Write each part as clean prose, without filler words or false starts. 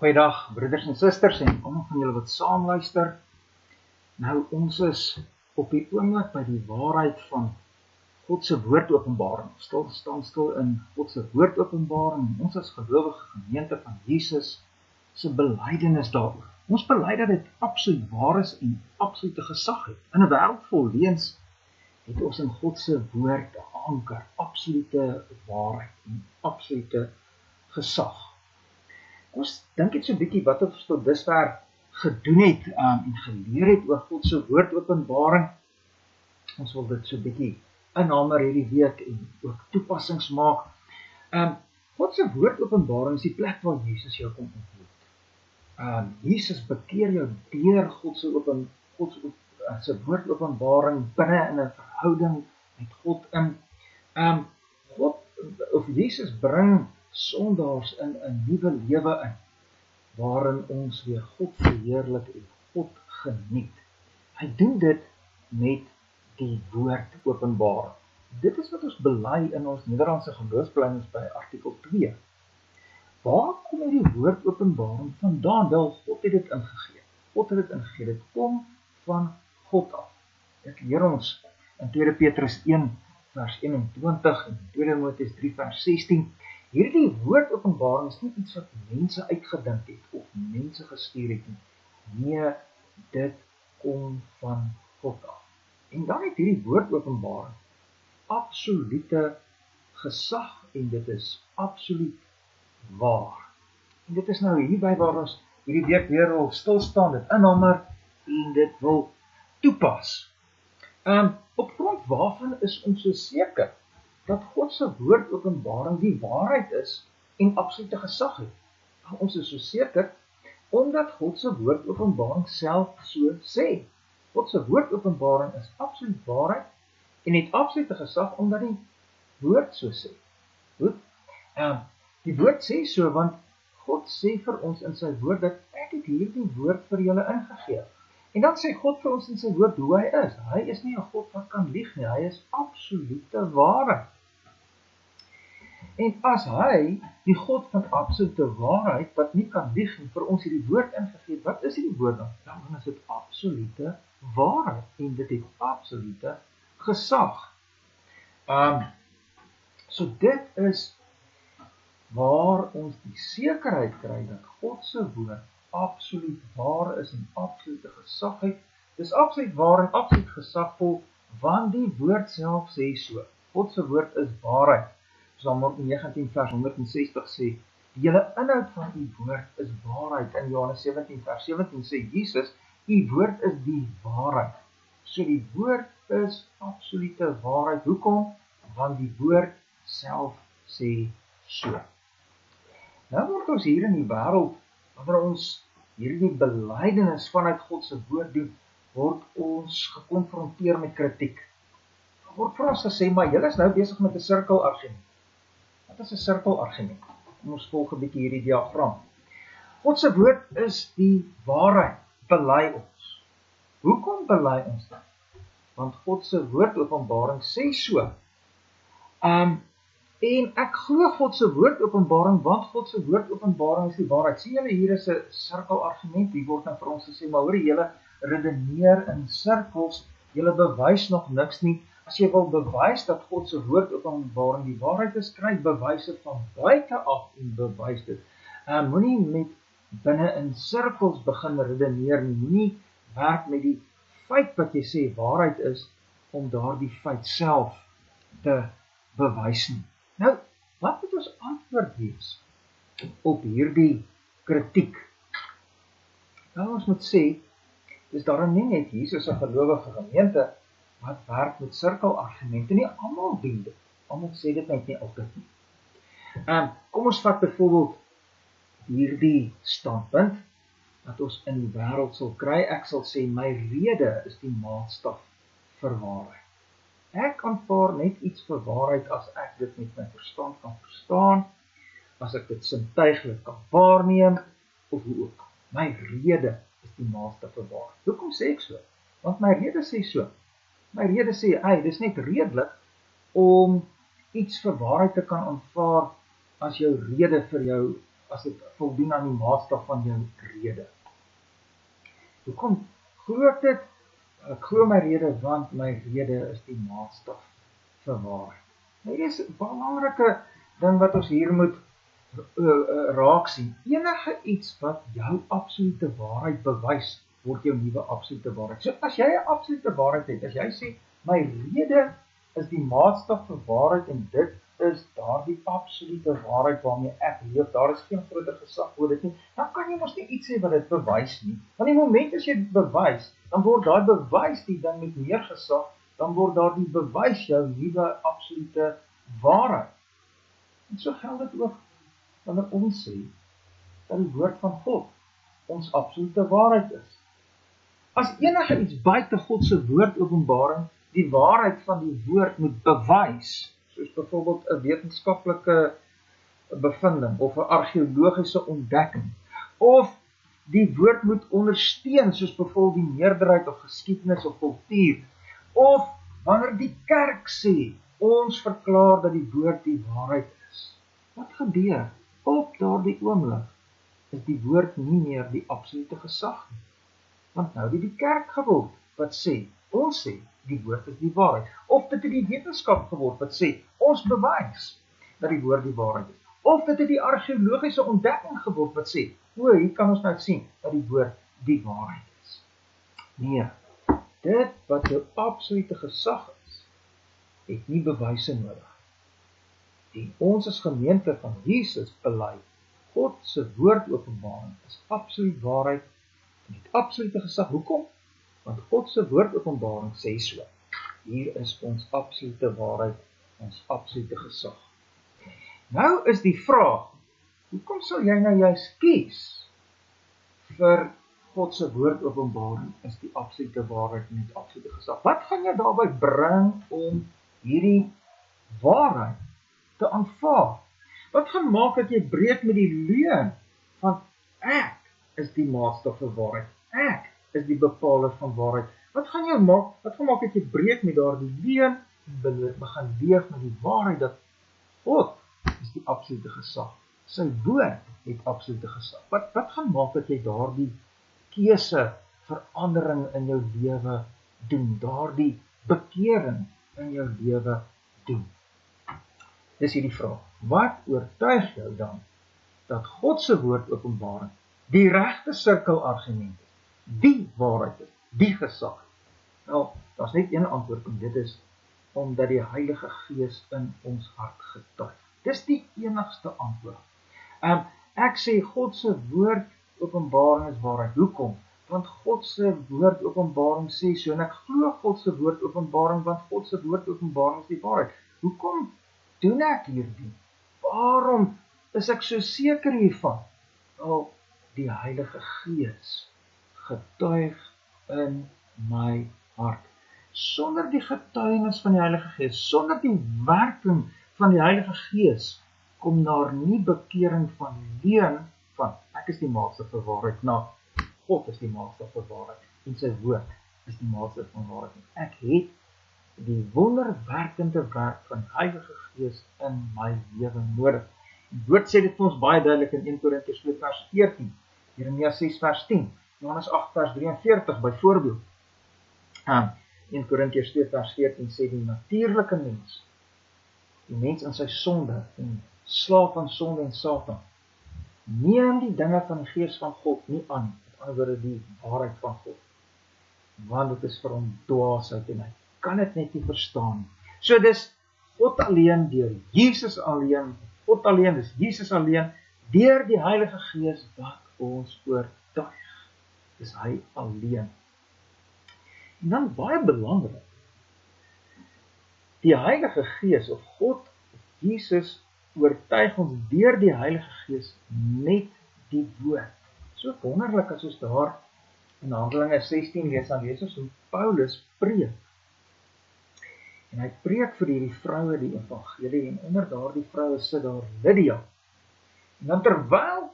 Goeiedag broeders en susters en almal van julle wat saam luister. Nou ons is op die oomblik by die waarheid van God se woordopenbaring. Staan stil in God se woordopenbaring. Ons as gelowige gemeente van Jesus se belydenis daaroor. Ons bely dat dit absoluut waar is en absolute gesag het. In 'n wêreld vol leuns het ons in God se woord 'n anker, absolute waarheid en absolute gesag. Ons dink net so 'n bietjie wat ons tot dusver gedoen het en geleer het oor God se woordopenbaring. Ons wil dit so 'n bietjie inhamer hierdie week en ook toepassings maak. God se woordopenbaring is die plek waar Jesus jou kom ontmoet. Jesus bekeer jou deur God se woordopenbaring binne in 'n verhouding met God in. Jesus bring sondaars in 'n nuwe lewe in, waarin ons weer God verheerlik en God geniet. Hy doen dit met die woordopenbaring. Dit is wat ons bely in ons Nederlandse geloofsbelijdenis by artikel 2. Waar kom hierdie woordopenbaring vandaan? Wel, God het dit ingegee. God het dit ingegee. Dit kom van God af. Dit leer ons in 2 Petrus 1 vers 21 en 2 Timoteus 3 vers 16. Hierdie woordopenbaring is nie iets wat mense uitgedink het of mense gestuur het nie. Nee, dit kom van God af. En dan het hierdie woordopenbaring absolute gesag en dit is absoluut waar. En dit is nou hierby waar ons hierdie week weer wil stilstaan, dit inhamer en dit wil toepas. Op grond waarvan is ons so seker dat God se woordopenbaring die waarheid is en absolute gesag het? Ons is so seker omdat God se woordopenbaring self so sê. God se woordopenbaring is absoluut waarheid en het absolute gesag omdat die woord so sê. Goed? Die woord sê so want God sê vir ons in sy woord dat ek het hierdie woord vir julle ingegee. En dan sê God vir ons in sy woord hoe hy is. Hy is nie 'n God wat kan lieg nie, hy is absolute waarheid. En as hy, die God van absolute waarheid, wat nie kan lieg nie, vir ons hierdie woord ingegee, wat is hierdie woord dan? Dan is dit absolute waarheid en dit het absolute gesag. So dit is waar ons die sekerheid kry dat God se woord absoluut waar is en absolute gesag het. Dis absoluut waar en absoluut gesagvol, want die woord self sê so. God se woord is waarheid. Psalm 19 vers 160 sê, die hele inhoud van die woord is waarheid. In Johannes 17 vers 17 sê Jesus, die woord is die waarheid. So die woord is absolute waarheid. Hoekom? Want die woord self sê so. Nou word ons hier in die wêreld, wanneer ons hierdie belydenis vanuit God se woord doen, word ons gekonfronteer met kritiek. Word vir ons gesê, maar julle is nou besig met 'n sirkelargument. Wat is 'n sirkelargument? Ons volg 'n bietjie hierdie diagram. God se woord is die waarheid, bely ons. Hoekom bely ons dit? Want God se woordopenbaring sê so. En ek glo God se woordopenbaring, want God se woordopenbaring is die waarheid. Sien julle, hier is 'n sirkelargument, hier word nou vir ons gesê, maar hoor, julle redeneer in sirkels, julle bewys nog niks nie. As jy wil bewys dat God se woordopenbaring die waarheid is, kry bewyse van buite af en bewys dit. Moenie met binne in sirkels begin redeneer nie, moenie werk met die feit wat jy sê waarheid is, om daardie feit self te bewys nie. Nou, wat moet ons antwoord wees op hierdie kritiek? Nou, ons moet sê, dis daarom nie net Jesus 'n gelowige gemeente wat werk met sirkelargumente nie, almal doen dit. Almal sê dit net nie altyd nie. Kom ons vat byvoorbeeld hierdie standpunt dat ons in die wêreld sal kry. Ek sal sê my rede is die maatstaf vir waarheid. Ek aanvaar net iets vir waarheid as ek dit met my verstand kan verstaan, as ek dit sintuiglik kan waarneem, of hoe ook. My rede is die maatstaf vir waarheid. Hoekom sê ek so? Want my rede sê so. My rede sê, dis net redelik om iets vir waarheid te kan aanvaar as jou rede vir jou as dit voldoen aan die maatstaf van jou rede. Hoekom glo ek dit? Ek glo my rede, want my rede is die maatstaf vir waarheid. Nou, dit is 'n belangrike ding wat ons hier moet raak sien. Enige iets wat jou absolute waarheid bewys, word jou nuwe absolute waarheid. So as jy 'n absolute waarheid het, as jy sê, my rede is die maatstaf vir waarheid en dit is daardie absolute waarheid waarmee ek leef, daar is geen groter gesag oor dit nie, dan kan jy mos nie iets sê wat dit bewys nie. Want die moment as jy dit bewys, dan word daai bewys die ding met meer gesag, dan word daardie bewys jou nuwe absolute waarheid. En so geld dit ook wanneer ons sê dat die woord van God ons absolute waarheid is. As enige iets buite God se woord openbaring die waarheid van die woord moet bewys, soos byvoorbeeld 'n wetenskaplike bevinding of 'n argeologiese ontdekking, of die woord moet ondersteun, soos byvoorbeeld die meerderheid of geskiedenis of kultuur, of wanneer die kerk sê, ons verklaar dat die woord die waarheid is. Wat gebeur? Op daardie oomblik is die woord nie meer die absolute gesag nie. Want nou het die kerk geword wat sê, ons sê, die woord is die waarheid. Of dit het die wetenskap geword wat sê, ons bewys dat die woord die waarheid is. Of dit het die argeologiese ontdekking geword wat sê, o, hier kan ons nou sien dat die woord die waarheid is. Nee, dit wat jou absolute gesag is, het nie bewyse nodig. En ons as gemeente van Jesus bely, God se woord openbaring is absoluut waarheid en het absolute gesag. Hoekom? Want God se woord openbaring sê so. Hier is ons absolute waarheid, ons absolute gesag. Nou is die vraag, hoekom sal jy nou juist kies vir God se woord openbaring is die absolute waarheid en het absolute gesag? Wat gaan jy daarby bring om hierdie waarheid te aanvaar? Wat gaan maak dat jy breek met die leuen van ek is die maatstaf vir waarheid, ek is die bepaler van waarheid? Wat gaan maak dat jy breek met daardie leuen en begin leef met die waarheid dat God is die absolute gesag, sy woord het absolute gesag? Wat gaan maak dat jy daardie keuse verandering in jou lewe doen, daardie bekering in jou lewe doen? Dis hierdie vraag. Wat oortuig jou dan dat God se woord openbaring die regte sirkelargument is, die waarheid is, die gesag? Wel, daar's net een antwoord en dit is omdat die Heilige Gees in ons hart getuig. Dis die enigste antwoord. Ek sê God se woord openbaring is waarheid. Hoekom? Want God se woord openbaring sê so, en ek glo God se woord openbaring, want God se woord openbaring is die waarheid. Hoekom doen ek hierdie? Waarom is ek so seker hiervan? Wel, die Heilige Gees getuig in my hart. Sonder die getuienis van die Heilige Gees, sonder die werking van die Heilige Gees, kom daar nie bekering van leuen van ek is die maatstaf vir waarheid, na God is die maatstaf vir waarheid, en sy woord is die maatstaf van waarheid. Ek het die wonderwerkende werk van die Heilige Gees in my lewe nodig. Die woord sê dit vir ons baie duidelik in 1 Korintiërs 2 vers 14, Jeremia 6 vers 10, Johannes 8 vers 43 byvoorbeeld. 1 Korintiërs 2 vers 14 sê die natuurlike mens, die mens in sy sonde en slaaf van sonde en Satan, neem die dinge van die Gees van God nie aan, met ander woorde die waarheid van God, want dit is vir hom dwaasheid en hy kan dit net nie verstaan. So dis God alleen, deur Jesus alleen, God alleen, dis Jesus alleen, deur die Heilige Gees wat ons oortuig. Dis hy alleen. En dan baie belangrik, die Heilige Gees of God, Jesus oortuig ons deur die Heilige Gees met die woord. So wonderlik as ons daar in Handelinge 16 lees, dan lees ons hoe Paulus preek. En hy preek vir hierdie vroue die evangelie, en onder daardie vroue sit daar Lydia. En dan terwyl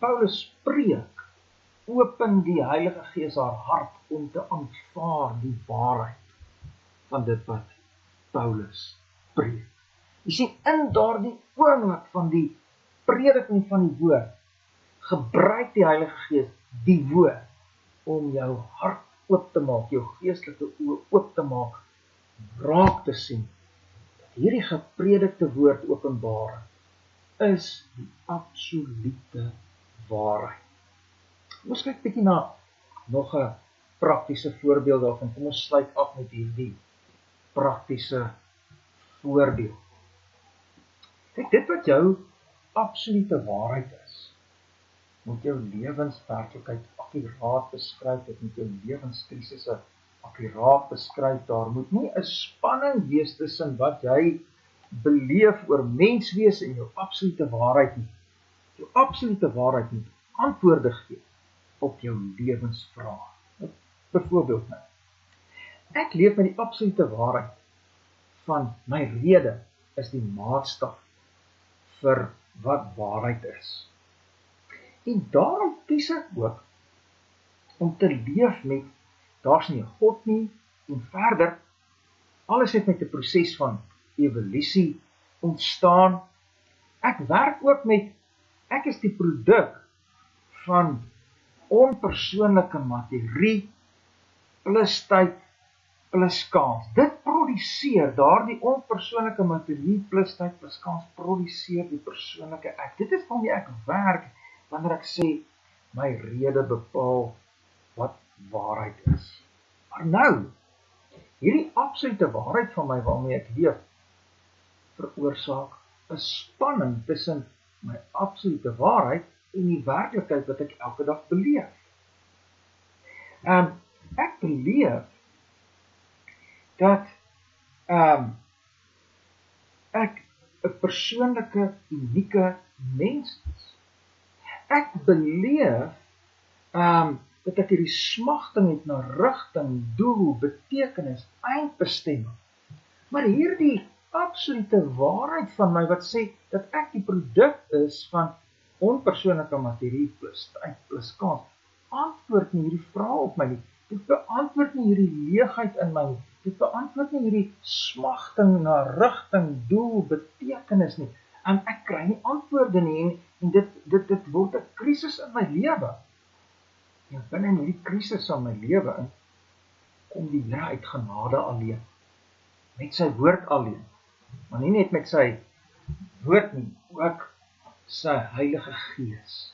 Paulus preek, open die Heilige Gees haar hart om te aanvaar die waarheid van dit wat Paulus preek. Jy sien, in daardie oomblik van die prediking van die woord, gebruik die Heilige Gees die woord om jou hart oop te maak, jou geestelike oë oop te maak, raak te sien, dat hierdie gepredikte woord openbaring is die absolute waarheid. Ons kyk bietjie na nog 'n praktiese voorbeeld daarvan. Kom ons sluit af met hierdie praktiese voorbeeld. Kyk, dit wat jou absolute waarheid is, moet jou lewenswerklikheid akkuraat beskryf, dit moet jou lewenskrisisse akkuraat beskryf, daar moet nie 'n spanning wees tussen wat jy beleef oor menswees en jou absolute waarheid nie. Jou absolute waarheid moet antwoorde gee op jou lewensvrae. Byvoorbeeld nou, ek leef met die absolute waarheid van my rede is die maatstaf vir wat waarheid is. En daarom kies ek ook om te leef met, daar's nie 'n God nie, en verder, alles het met 'n proses van evolusie ontstaan. Ek werk ook met, ek is die produk van onpersoonlike materie plus tyd plus kans. Dit produseer, daardie onpersoonlike materie plus tyd plus kans produseer die persoonlike ek. Dit is waarmee ek werk wanneer ek sê my rede bepaal wat waarheid is. Maar nou, hierdie absolute waarheid van my waarmee ek leef, veroorsaak 'n spanning tussen my absolute waarheid en die werklikheid wat ek elke dag beleef. Ek beleef dat ek 'n persoonlike, unieke mens is. Ek beleef dat ek hierdie smagting het na rigting, doel, betekenis, eindbestemming. Maar hierdie absolute waarheid van my wat sê dat ek die produk is van onpersoonlike materie plus tyd plus kans, antwoord nie hierdie vrae op my nie. Dit beantwoord nie hierdie leegheid in my nie. Dit beantwoord nie hierdie smagting na rigting, doel, betekenis nie. En ek kry nie antwoorde nie en dit word 'n krisis in my lewe. En binne in hierdie krisis van my lewe in, kom die Here uit genade alleen. Met sy woord alleen. Maar nie net met sy woord nie, ook sy Heilige Gees.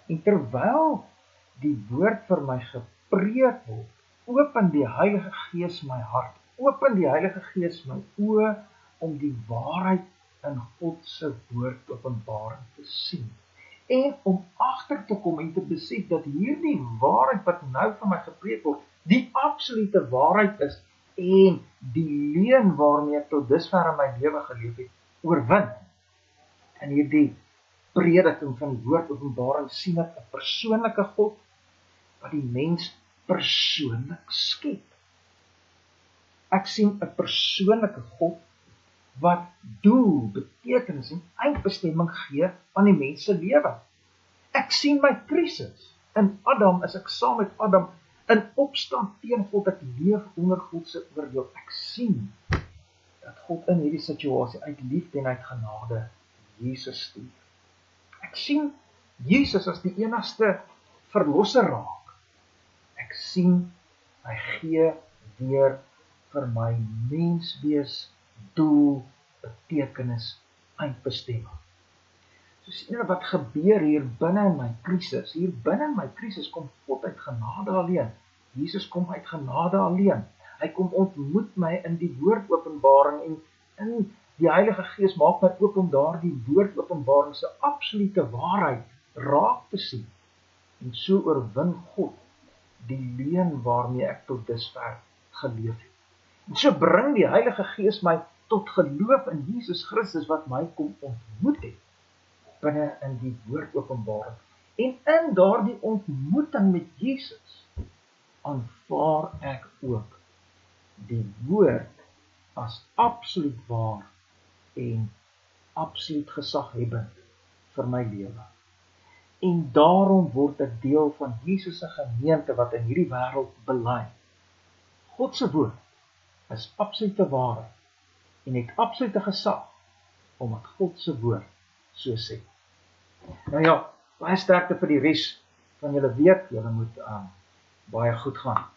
En terwyl die woord vir my gepreek word, open die Heilige Gees my hart, open die Heilige Gees my oë om die waarheid in God se woord openbaring te sien. En om agter te kom en te besef dat hierdie waarheid wat nou van my gepreek word, die absolute waarheid is en die leuen waarmee ek tot dusver in my lewe geleef het, oorwin. In hierdie prediking van die woord openbaring sien ek 'n persoonlike God wat die mens persoonlik skep. Ek sien 'n persoonlike God wat doel, betekenis en eindbestemming gee aan die mens se lewe. Ek sien my krisis. In Adam is ek saam met Adam in opstand teen God, ek leef onder God se oordeel. Ek sien dat God in hierdie situasie uit liefde en uit genade Jesus stuur. Ek sien Jesus as die enigste verlosser raak. Ek sien hy gee weer vir my menswees, doel, betekenis, eindbestemming. So sien jy wat gebeur hier binne in my krisis. Hier binne in my krisis kom God uit genade alleen. Jesus kom uit genade alleen. Hy kom ontmoet my in die woordopenbaring en in die Heilige Gees maak my oop om daardie woordopenbaring se absolute waarheid raak te sien. En so oorwin God die leuen waarmee ek tot dusver geleef het. En so bring die Heilige Gees my tot geloof in Jesus Christus wat my kom ontmoet het binne in die woordopenbaring. En in daardie ontmoeting met Jesus aanvaar ek ook die woord as absoluut waar en absoluut gezaghebbend vir my lewe. En daarom word ek deel van Jesus se gemeente wat in hierdie wêreld bely. God se woord is absolute waarheid en het absolute gesag omdat God se woord so sê. Nou ja, baie sterkte vir die res van julle week. Julle moet baie goed gaan.